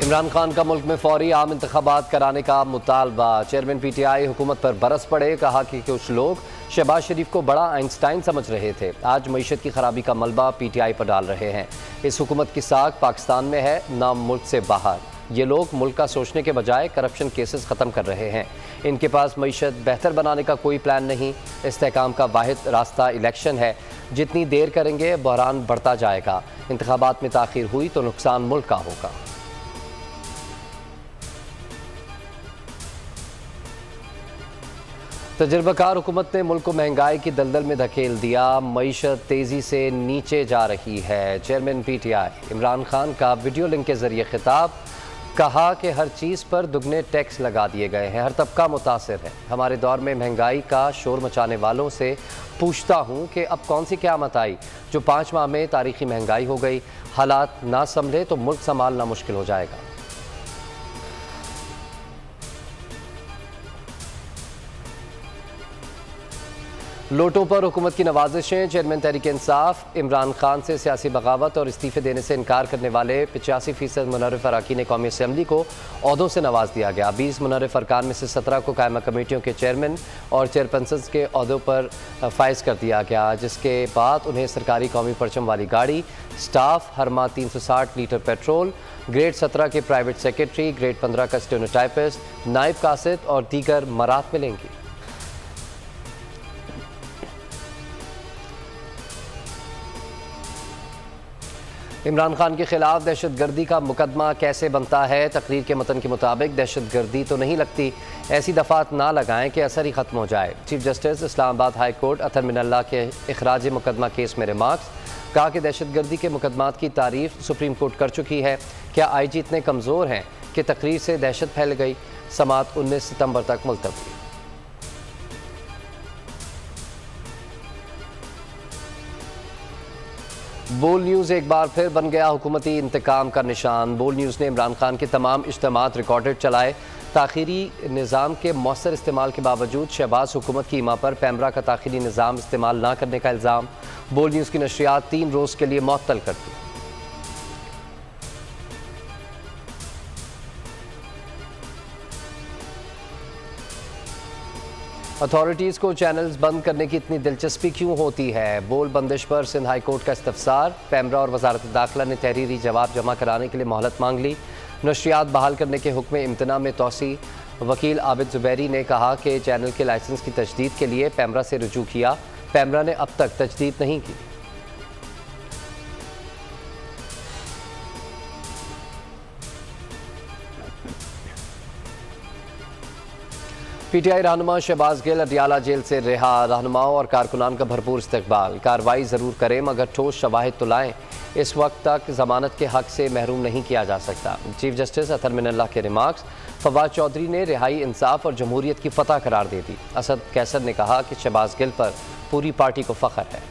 इमरान खान का मुल्क में फौरी आम इंतखाबात कराने का मुतालबा। चेयरमैन PTI हुकूमत पर बरस पड़े। कहा कि कुछ लोग शहबाज शरीफ को बड़ा आइंस्टाइन समझ रहे थे, आज मईशत की खराबी का मलबा PTI पर डाल रहे हैं। इस हुकूमत की साख पाकिस्तान में है, ना मुल्क से बाहर। ये लोग मुल्क का सोचने के बजाय करप्शन केसेस ख़त्म कर रहे हैं। इनके पास मईशत बेहतर बनाने का कोई प्लान नहीं। इस्तेहकाम का वाहिद रास्ता इलेक्शन है। जितनी देर करेंगे बहरान बढ़ता जाएगा। इंतखाबात में ताख़ीर हुई तो नुकसान मुल्क का होगा। तजुर्बाकार हुकूमत ने मुल्क को महंगाई की दलदल में धकेल दिया। मईशत तेज़ी से नीचे जा रही है। चेयरमैन PTI इमरान खान का वीडियो लिंक के जरिए खिताब। कहा कि हर चीज़ पर दुगने टैक्स लगा दिए गए हैं, हर तबका मुतासिर है। हमारे दौर में महंगाई का शोर मचाने वालों से पूछता हूँ कि अब कौन सी क़यामत आई जो 5 माह में तारीखी महंगाई हो गई। हालात ना संभले तो मुल्क संभालना मुश्किल हो जाएगा। लोटों पर हुकूमत की नवाजिशें। चेयरमैन तहरीक इंसाफ इमरान खान से सियासी बगावत और इस्तीफे देने से इनकार करने वाले 85% मुनर्रिफ अरकान कौमी असम्बली को ओहदों से नवाज दिया गया। 20 मुनर्रिफ अरकान में से 17 को कायमा कमेटियों के चेयरमैन और चेयरपर्सन के ओहदों पर फाइज कर दिया गया, जिसके बाद उन्हें सरकारी कौमी परचम वाली गाड़ी, स्टाफ, हर माह 360 लीटर पेट्रोल, ग्रेड 17 के प्राइवेट सेक्रेटरी, ग्रेड 15 का स्टेनोटाइपिस्ट, नायब कासिद और दीगर मरात मिलेंगी। इमरान खान के खिलाफ दहशतगर्दी का मुकदमा कैसे बनता है? तकरीर के मतन के मुताबिक दहशतगर्दी तो नहीं लगती, ऐसी दफात ना लगाएं कि असर ही खत्म हो जाए। Chief justice Islamabad high court Athar Minallah के इखराज मुकदमा केस में रिमार्क्स। कहा कि दहशतगर्दी के मुकदमात की तारीफ सुप्रीम कोर्ट कर चुकी है। क्या IG इतने कमज़ोर हैं कि तकरीर से दहशत फैल गई? समात 19 सितंबर तक मुलतवी। बोल न्यूज़ एक बार फिर बन गया हुकूमती इंतकाम का निशान। बोल न्यूज़ ने इमरान खान के तमाम इज्तिमात रिकॉर्डेड चलाए। ताख़ीरी निज़ाम के मौसर इस्तेमाल के बावजूद शहबाज हुकूमत की ईमा पर पैमरा का ताख़ीरी निज़ाम इस्तेमाल ना करने का इल्ज़ाम। बोल न्यूज़ की नशरियात 3 रोज़ के लिए मुअत्तल कर दी। अथॉरिटीज़ को चैनल्स बंद करने की इतनी दिलचस्पी क्यों होती है? बोल बंदिश पर सिंध हाई कोर्ट का इस्तफसार। पैमरा और वजारत दाखिला ने तहरीरी जवाब जमा कराने के लिए मोहलत मांग ली। नशरियात बहाल करने के हुक्म इम्तना में तोसी। वकील आबिद जुबैरी ने कहा कि चैनल के लाइसेंस की तजदीद के लिए पैमरा से रुजू किया। पैमरा ने अब तक तजदीद नहीं की। PTI रहनुमा शहबाज गिल अडियाला जेल से रिहा। रहनुमाओं और कारकुनान का भरपूर इस्तकबाल। कार्रवाई ज़रूर करें मगर ठोस शवाहिद तो लाएं। इस वक्त तक ज़मानत के हक से महरूम नहीं किया जा सकता। चीफ जस्टिस अतर मिनल्ला के रिमार्क्स। फवाद चौधरी ने रिहाई इंसाफ और जमहूरियत की फतह करार दे दी। असद कैसर ने कहा कि शहबाज गिल पर पूरी पार्टी को फ़ख्र है।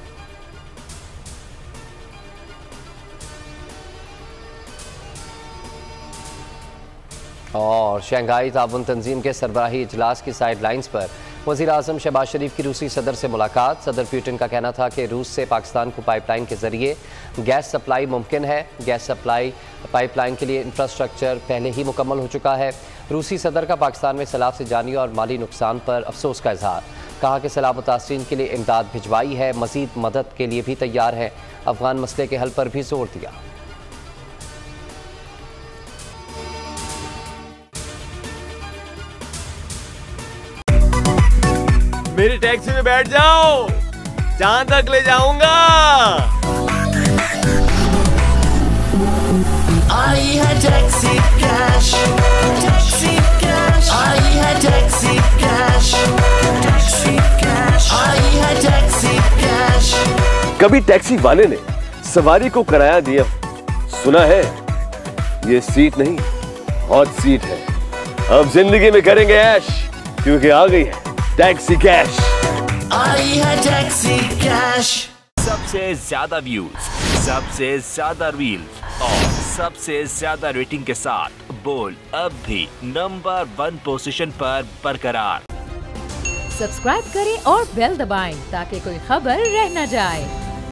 और शंघाई ताउन तंजीम के सरबराही इजलास की साइड लाइन्स पर वज़ीर आज़म शहबाज शरीफ की रूसी सदर से मुलाकात। सदर पुतिन का कहना था कि रूस से पाकिस्तान को पाइपलाइन के जरिए गैस सप्लाई मुमकिन है। गैस सप्लाई पाइपलाइन के लिए इंफ्रास्ट्रक्चर पहले ही मुकम्मल हो चुका है। रूसी सदर का पाकिस्तान में सैलाब से जानी और माली नुकसान पर अफसोस का इजहार। कहा कि सैलाब मुतासरीन के लिए इमदाद भिजवाई है, मज़ीद मदद के लिए भी तैयार है। अफगान मसले के हल पर भी जोर दिया। मेरी टैक्सी में बैठ जाओ, जहां तक ले जाऊंगा। आई है टैक्सी कैश, टैक्सी कैश, आई है टैक्सी कैश, टैक्सी कैश, आई है टैक्सी कैश। कभी टैक्सी वाले ने सवारी को किराया दिया, सुना है ये सीट नहीं हॉट सीट है। अब जिंदगी में करेंगे ऐश, क्योंकि आ गई है टैक्सी कैश। आई है टैक्सी कैश। सबसे ज्यादा व्यूज, सबसे ज्यादा रील्स और सबसे ज्यादा रेटिंग के साथ बोल अब भी नंबर 1 पोजीशन पर बरकरार। सब्सक्राइब करें और बेल दबाएं ताकि कोई खबर रह न जाए।